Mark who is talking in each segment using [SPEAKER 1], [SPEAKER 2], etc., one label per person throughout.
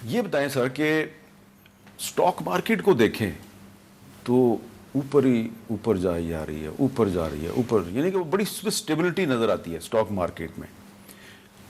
[SPEAKER 1] یہ بتائیں سر کہ اسٹاک مارکیٹ کو دیکھیں تو اوپر ہی اوپر جائی جا رہی ہے، اوپر جا رہی ہے، اوپر، یعنی کہ بڑی اسٹیبلٹی نظر آتی ہے اسٹاک مارکیٹ میں.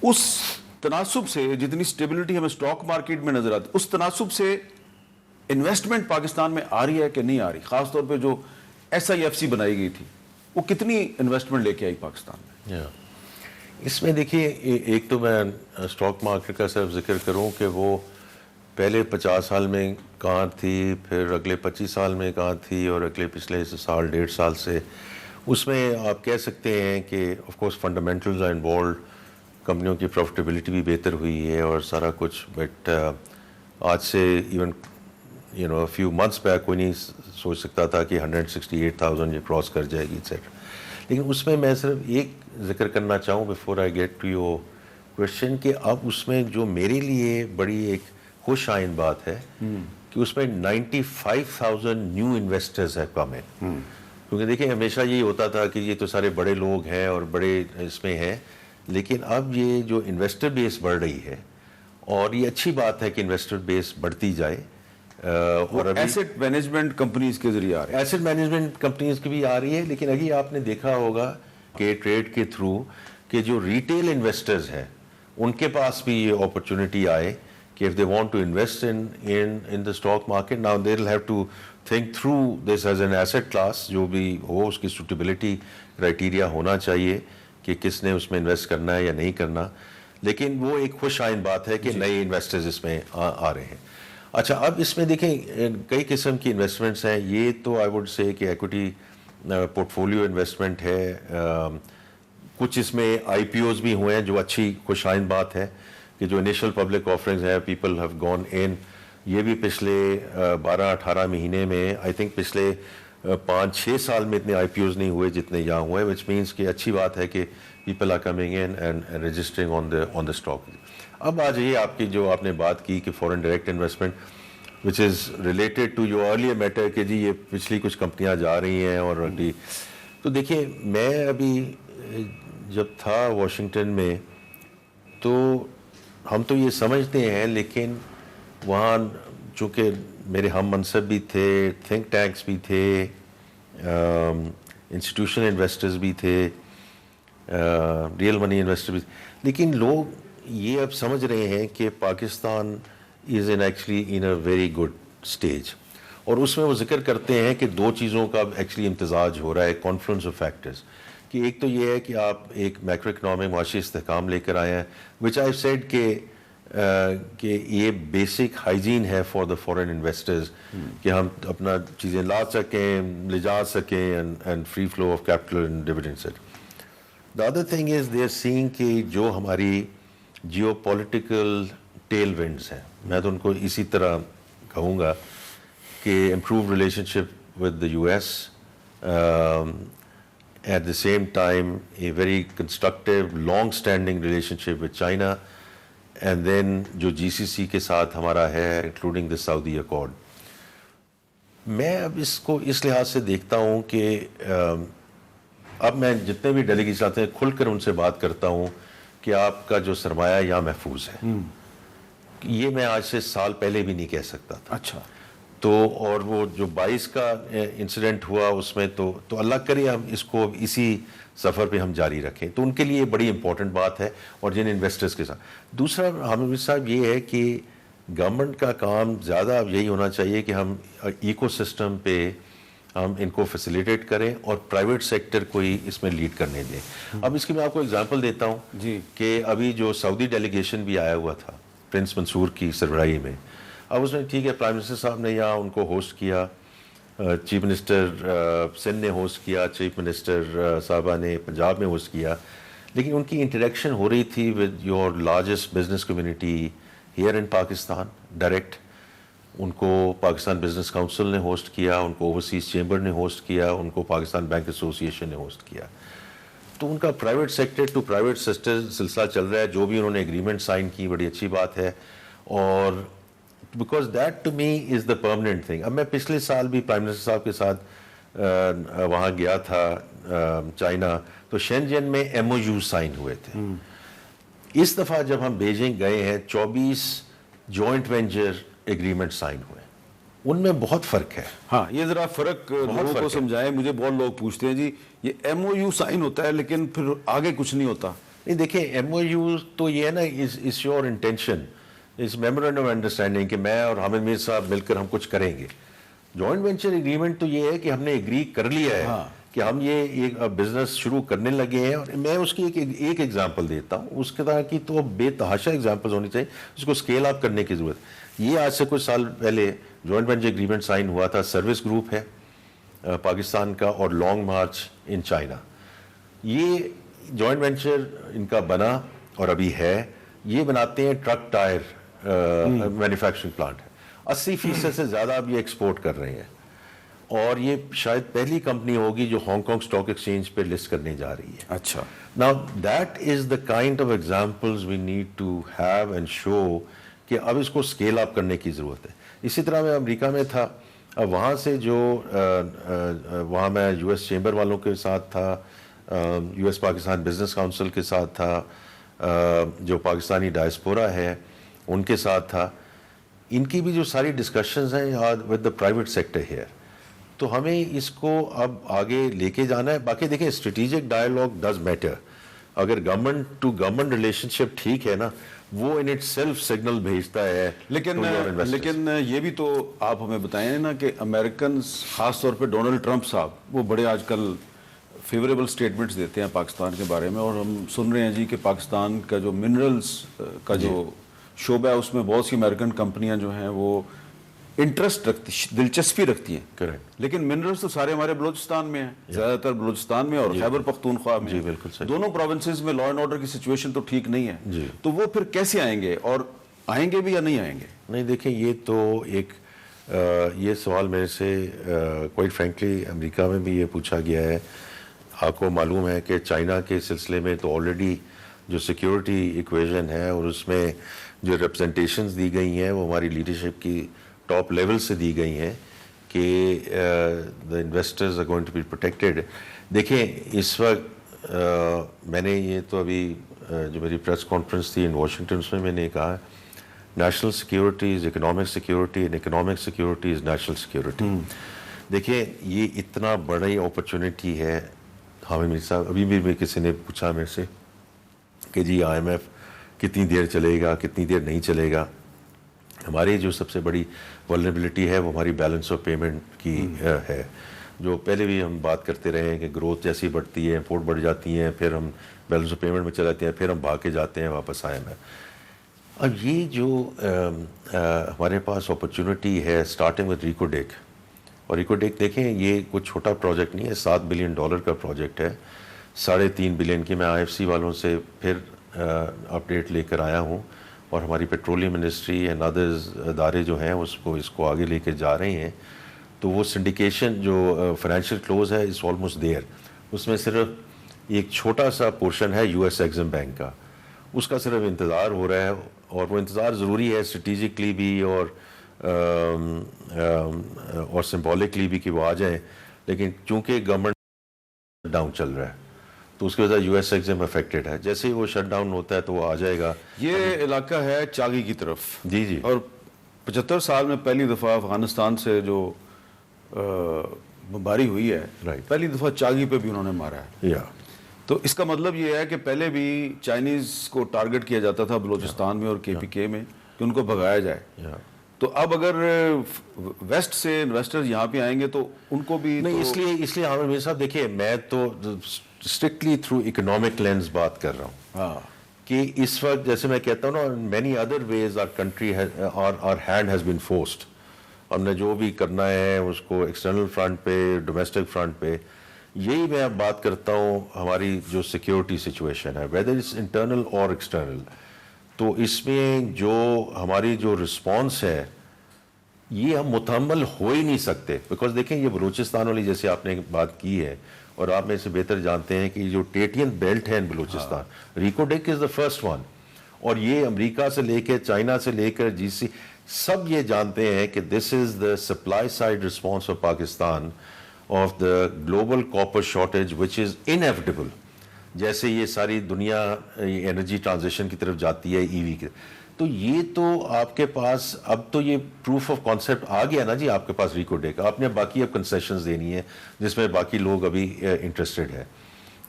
[SPEAKER 1] اس تناسب سے جتنی اسٹیبلٹی ہمیں اسٹاک مارکیٹ میں نظر آتی ہے، اس تناسب سے انویسٹمنٹ پاکستان میں آ رہی ہے کہ نہیں آ رہی؟ خاص طور پہ جو SIFC بنائی گئی تھی وہ کتنی انویسٹمنٹ لے کے آئی پاکستان میں؟
[SPEAKER 2] اس میں دیکھیے، ایک تو میں اسٹاک مارکیٹ کا صرف ذکر کروں کہ وہ پہلے 50 سال میں کہاں تھی، پھر اگلے 25 سال میں کہاں تھی، اور اگلے پچھلے سال 1.5 سال سے اس میں آپ کہہ سکتے ہیں کہ of course fundamentals are involved, کمپنیوں کی پروفٹیبلٹی بھی بہتر ہوئی ہے اور سارا کچھ. بٹ آج سے ایون فیو منتھس بیک کوئی نہیں سوچ سکتا تھا کہ 168,000 یہ کراس کر جائے گی ایٹسیٹرا. لیکن اس میں میں صرف ایک ذکر کرنا چاہوں before I get to your question, کہ اب اس میں جو میرے لیے بڑی ایک خوش آئند بات ہے کہ اس میں 95,000 نیو انویسٹرز ہیں کم ان. کیونکہ دیکھیں ہمیشہ یہی ہوتا تھا کہ یہ تو سارے بڑے لوگ ہیں اور بڑے اس میں ہیں، لیکن اب یہ جو انویسٹر بیس بڑھ رہی ہے، اور یہ اچھی بات ہے کہ انویسٹر بیس بڑھتی جائے.
[SPEAKER 1] اور ایسٹ مینجمنٹ کمپنیز کے ذریعے آ رہے ہیں،
[SPEAKER 2] ایسٹ مینجمنٹ کمپنیز کی بھی آ رہی ہے. لیکن ابھی آپ نے دیکھا ہوگا کہ ٹریڈ کے تھرو کہ جو ریٹیل انویسٹرز ہیں ان کے پاس بھی یہ اپرچونٹی آئے کہ if they want to invest in the stock market, now they'll have to think through this as an asset class. جو بھی ہو اس کی suitability criteria ہونا چاہیے کہ کس نے اس میں انویسٹ کرنا ہے یا نہیں کرنا. لیکن وہ ایک خوش آئند بات ہے کہ نئے انویسٹرز اس میں آ رہے ہیں. اچھا، اب اس میں دیکھیں کئی قسم کی انویسٹمنٹس ہیں. یہ تو آئی ووڈ سے کہ ایکوٹی پورٹ فولیو انویسٹمنٹ ہے. کچھ اس میں IPOs بھی ہوئے ہیں جو اچھی خوش آئند بات ہے کہ جو انیشل پبلک آفرنگز ہیں پیپل ہیو گون ان. یہ بھی پچھلے 12-18 مہینے میں آئی تھنک پچھلے 5-6 سال میں اتنے IPOs نہیں ہوئے جتنے یہاں ہوئے، وچ مینس کہ اچھی بات ہے کہ people are coming in and registering on the stock. اب آ جائیے آپ کی جو آپ نے بات کی کہ foreign direct investment which is related to your earlier matter کہ جی یہ پچھلی کچھ کمپنیاں جا رہی ہیں اور اگلی. تو دیکھیے میں ابھی جب تھا واشنگٹن میں تو ہم تو یہ سمجھتے ہیں، لیکن وہاں چونکہ میرے ہم منصب بھی تھے، تھنک ٹینکس بھی تھے، انسٹیٹیوشنل انویسٹرز بھی تھے، ریئل منی انویسٹر بھی، لیکن لوگ یہ اب سمجھ رہے ہیں کہ Pakistan is actually in a very good stage. اور اس میں وہ ذکر کرتے ہیں کہ 2 چیزوں کا ایکچولی امتزاج ہو رہا ہے، کانفلوئنس آف فیکٹرز. کہ ایک تو یہ ہے کہ آپ ایک میکرو اکنامک معاشی استحکام لے کر آئے ہیں، وچ آئی سیڈ کہ یہ بیسک ہائیجین ہے فار دا فورن انویسٹرز کہ ہم اپنا چیزیں لا سکیں، لے جا سکیں، and free flow of capital and dividends. The other thing is they are saying کہ جو ہماری جیو پولیٹیکل ٹیل ونڈز ہیں، میں تو ان کو اسی طرح کہوں گا کہ improve relation ship with the US، at the same time a very constructive long standing relationship with China, and then جو GCC کے ساتھ ہمارا ہے including the Saudi Accord. میں اب اس کو اس لحاظ سے دیکھتا ہوں کہ اب میں جتنے بھی ڈیلیگیٹس آتے ہیں کھل کر ان سے بات کرتا ہوں کہ آپ کا جو سرمایہ یہاں محفوظ ہے. یہ میں آج سے سال پہلے بھی نہیں کہہ سکتا تھا.
[SPEAKER 1] اچھا.
[SPEAKER 2] تو اور وہ جو 22 کا انسیڈنٹ ہوا اس میں تو اللہ کرے ہم اس کو اسی سفر پہ ہم جاری رکھیں. تو ان کے لیے بڑی امپورٹنٹ بات ہے اور جن انویسٹرز کے ساتھ. دوسرا حامد صاحب یہ ہے کہ گورنمنٹ کا کام زیادہ اب یہی ہونا چاہیے کہ ہم ایکو سسٹم پہ ہم ان کو فیسیلیٹیٹ کریں اور پرائیویٹ سیکٹر کو ہی اس میں لیڈ کرنے دیں. اب اس کی میں آپ کو اگزامپل دیتا ہوں
[SPEAKER 1] جی
[SPEAKER 2] کہ ابھی جو سعودی ڈیلیگیشن بھی آیا ہوا تھا پرنس منصور کی سربراہی میں، اب اس میں ٹھیک ہے پرائم منسٹر صاحب نے یہاں ان کو ہوسٹ کیا، چیف منسٹر سندھ نے ہوسٹ کیا، چیف منسٹر صاحبہ نے پنجاب میں ہوسٹ کیا، لیکن ان کی انٹریکشن ہو رہی تھی with your largest business community here in Pakistan direct. ان کو پاکستان بزنس کاؤنسل نے ہوسٹ کیا، ان کو اوورسیز چیمبر نے ہوسٹ کیا، ان کو پاکستان بینک ایسوسی ایشن نے ہوسٹ کیا. تو ان کا private sector to private sector سلسلہ چل رہا ہے. جو بھی انہوں نے اگریمنٹ سائن کی بڑی اچھی بات ہے، اور because that to me is the permanent thing. اب میں پچھلے سال بھی پرائم منسٹر صاحب کے ساتھ وہاں گیا تھا چائنا، تو شینجن میں MOU سائن ہوئے تھے. اس دفعہ جب ہم بیجنگ گئے ہیں 24 جوائنٹ وینچر ایگریمنٹ سائن ہوئے. ان میں بہت فرق ہے.
[SPEAKER 1] ہاں یہ ذرا فرق لوگوں کو سمجھائیں. مجھے بہت لوگ پوچھتے ہیں جی یہ ایم او یو سائن ہوتا ہے لیکن پھر آگے کچھ نہیں ہوتا.
[SPEAKER 2] نہیں دیکھیں, ایم او یو تو یہ ہے نا, از یور انٹینشن, اس میمورینڈم آف انڈرسٹینڈنگ کہ میں اور حامد میر صاحب مل کر ہم کچھ کریں گے. جوائنٹ وینچر ایگریمنٹ تو یہ ہے کہ ہم نے ایگری کر لیا ہے کہ ہم یہ ایک بزنس شروع کرنے لگے ہیں. اور میں اس کی ایک ایگزامپل دیتا ہوں, اس کے طرح کی تو بے تحاشا ایگزامپلز ہونی چاہیے, اس کو اسکیل اپ کرنے کی ضرورت. یہ آج سے کچھ سال پہلے جوائنٹ وینچر ایگریمنٹ سائن ہوا تھا. سروس گروپ ہے پاکستان کا اور لانگ مارچ ان چائنا. یہ جوائنٹ وینچر ان کا بنا اور ابھی ہے. یہ بناتے ہیں ٹرک ٹائر مینوفیکچرنگ پلانٹ ہے. 80% سے زیادہ اب یہ ایکسپورٹ کر رہے ہیں, اور یہ شاید پہلی کمپنی ہوگی جو ہانگ کانگ اسٹاک ایکسچینج پہ لسٹ کرنے جا رہی ہے.
[SPEAKER 1] اچھا,
[SPEAKER 2] Now that is the kind of examples we need to have and show کہ اب اس کو اسکیل اپ کرنے کی ضرورت ہے. اسی طرح میں امریکہ میں تھا, اب وہاں سے جو وہاں میں یو ایس چیمبر والوں کے ساتھ تھا, U S Pakistan business council کے ساتھ تھا, جو پاکستانی ڈائسپورا ہے ان کے ساتھ تھا. ان کی بھی جو ساری ڈسکشنز ہیں with the private sector here, تو ہمیں اس کو اب آگے لے کے جانا ہے. باقی دیکھیں اسٹریٹجک ڈائلاگ ڈز میٹر. اگر گورنمنٹ ٹو گورنمنٹ ریلیشن شپ ٹھیک ہے نا, وہ ان اٹ سیلف سگنل بھیجتا ہے.
[SPEAKER 1] لیکن یہ بھی تو آپ ہمیں بتائیں نا کہ امریکنز خاص طور پہ ڈونلڈ ٹرمپ صاحب وہ بڑے آج کل فیوریبل سٹیٹمنٹس دیتے ہیں پاکستان کے بارے میں, اور ہم سن رہے ہیں جی کہ پاکستان کا جو منرلز کا جو شعبہ ہے اس میں بہت سی امریکن کمپنیاں جو ہیں وہ انٹرسٹ رکھتی, دلچسپی رکھتی ہیں.
[SPEAKER 2] کریکٹ.
[SPEAKER 1] لیکن منرلز تو سارے ہمارے بلوچستان میں ہیں, زیادہ تر بلوچستان میں اور خیبر پختونخوا میں.
[SPEAKER 2] جی بالکل صحیح.
[SPEAKER 1] دونوں پروونسز میں لا اینڈ آرڈر کی سچویشن تو ٹھیک نہیں ہے.
[SPEAKER 2] جی.
[SPEAKER 1] تو وہ پھر کیسے آئیں گے, اور آئیں گے بھی یا نہیں آئیں گے؟
[SPEAKER 2] نہیں دیکھیں, یہ تو ایک یہ سوال میرے سے کوائٹ فرینکلی امریکہ میں بھی یہ پوچھا گیا ہے. آپ کو معلوم ہے کہ چائنا کے سلسلے میں تو آلریڈی جو سیکیورٹی ایکویژن ہے اور اس میں جو ریپرزنٹیشنز دی گئی ہیں وہ ہماری لیڈرشپ کی ٹاپ لیول سے دی گئی ہیں کہ the investors are going to be protected. دیکھیں اس وقت میں نے یہ تو ابھی جو میری پریس کانفرنس تھی ان واشنگٹن, اس میں نے کہا national security is economic security and economic security is national security. دیکھیں یہ اتنا بڑی اپرچونٹی ہے. حامد میر صاحب, ابھی بھی کسی نے پوچھا میرے سے کہ جی آئی ایم ایف کتنی دیر چلے گا, کتنی دیر نہیں چلے گا. ہماری جو سب سے بڑی ولنریبلٹی ہے وہ ہماری بیلنس آف پیمنٹ کی ہے, جو پہلے بھی ہم بات کرتے رہے ہیں کہ گروتھ جیسی بڑھتی ہے, امپورٹ بڑھ جاتی ہیں, پھر ہم بیلنس آف پیمنٹ میں چلے جاتے ہیں, پھر ہم بھاگ کے جاتے ہیں واپس آئے میں. اب یہ جو ہمارے پاس اپرچونٹی ہے اسٹارٹنگ وتھ ریکوڈیک, اور ریکوڈیک دیکھیں یہ کوئی چھوٹا پروجیکٹ نہیں ہے, $7 بلین کا پروجیکٹ ہے. 3.5 بلین کی میں آئی ایف سی والوں سے پھر اپڈیٹ لے کر آیا ہوں, اور ہماری پیٹرولیم منسٹری اینڈ ادرز ادارے جو ہیں اس کو آگے لے کے جا رہے ہیں. تو وہ سنڈیکیشن جو فائنینشیل کلوز ہے از آلموسٹ دیئر. اس میں صرف ایک چھوٹا سا پورشن ہے یو ایس ایگزم بینک کا, اس کا صرف انتظار ہو رہا ہے, اور وہ انتظار ضروری ہے اسٹریٹجکلی بھی اور سمبولکلی بھی کہ وہ آ جائیں. لیکن چونکہ گورنمنٹ ڈاؤن چل رہا ہے تو اس کی وجہ یو ایس ایگزم افیکٹڈ ہے. جیسے ہی وہ شٹ ڈاؤن ہوتا ہے تو وہ آ جائے گا.
[SPEAKER 1] یہ علاقہ ہے چاگی کی طرف.
[SPEAKER 2] جی جی.
[SPEAKER 1] اور 75 سال میں پہلی دفعہ افغانستان سے جو بمباری ہوئی ہے, پہلی دفعہ چاگی پہ بھی انہوں نے مارا ہے. تو اس کا مطلب یہ ہے کہ پہلے بھی چائنیز کو ٹارگٹ کیا جاتا تھا بلوچستان میں اور کے پی کے میں کہ ان کو بھگایا جائے. تو اب اگر ویسٹ سے انویسٹرز یہاں پہ آئیں گے تو ان کو بھی
[SPEAKER 2] نہیں, اس لیے عامر میر صاحب دیکھیے میں تو اسٹرکٹلی تھرو اکنامک لینس بات کر رہا ہوں.
[SPEAKER 1] ہاں,
[SPEAKER 2] کہ اس وقت جیسے میں کہتا ہوں نا, many other ways our country our hand has been forced. ہم نے جو بھی کرنا ہے اس کو ایکسٹرنل فرنٹ پہ, ڈومیسٹک فرنٹ پہ, یہی میں اب بات کرتا ہوں ہماری جو سیکیورٹی سچویشن ہے ویدر اٹس انٹرنل اور ایکسٹرنل. تو اس میں جو ہماری جو رسپانس ہے یہ ہم متحمل ہو ہی نہیں سکتے. بیکاز دیکھیں یہ بلوچستان والی جیسے آپ نے بات کی ہے, اور آپ میں سے بہتر جانتے ہیں کہ جو ٹیٹین بیلٹ ہے ان بلوچستان, ریکوڈیک از دا فرسٹ ون, اور یہ امریکہ سے لے کے چائنا سے لے کر جی سی سب یہ جانتے ہیں کہ this is the supply side response of Pakistan of the global copper shortage which is inevitable. جیسے یہ ساری دنیا انرجی ٹرانزیشن کی طرف جاتی ہے, ای وی کی, تو یہ تو آپ کے پاس اب تو یہ پروف آف کانسیپٹ آ گیا نا جی آپ کے پاس ریکو ڈے کا. آپ نے باقی اب کنسیشنز دینی ہے جس میں باقی لوگ ابھی انٹرسٹڈ ہے.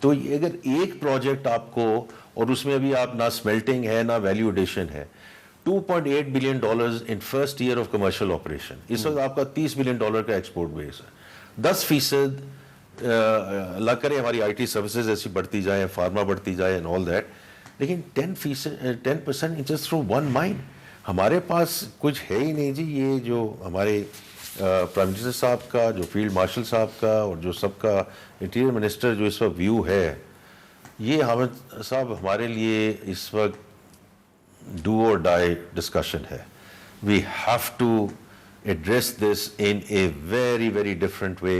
[SPEAKER 2] تو اگر ایک پروجیکٹ آپ کو, اور اس میں ابھی آپ نہ اسمیلٹنگ ہے نہ ویلیو ایڈیشن ہے, $2.8 billion in first year of commercial operation. اس وقت آپ کا $30 billion کا ایکسپورٹ بیس ہے. 10% اللہ کرے ہماری آئی ٹی سروسز ایسی بڑھتی جائیں, فارما بڑھتی جائے اینڈ آل دیٹ, لیکن 10% جسٹ تھرو ون مائن. ہمارے پاس کچھ ہے ہی نہیں جی. یہ جو ہمارے پرائم منسٹر صاحب کا, جو فیلڈ مارشل صاحب کا, اور جو سب کا انٹیریئر منسٹر جو اس وقت ویو ہے, یہ حامد صاحب ہمارے لیے اس وقت do or die discussion ہے. We have to address this in a very, very different way,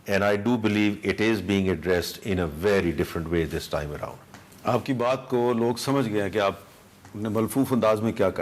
[SPEAKER 2] and I do believe it is being addressed in a very different way this time around.
[SPEAKER 1] آپ کی بات کو لوگ سمجھ گئے ہیں کہ آپ نے ملفوف انداز میں کیا کہا.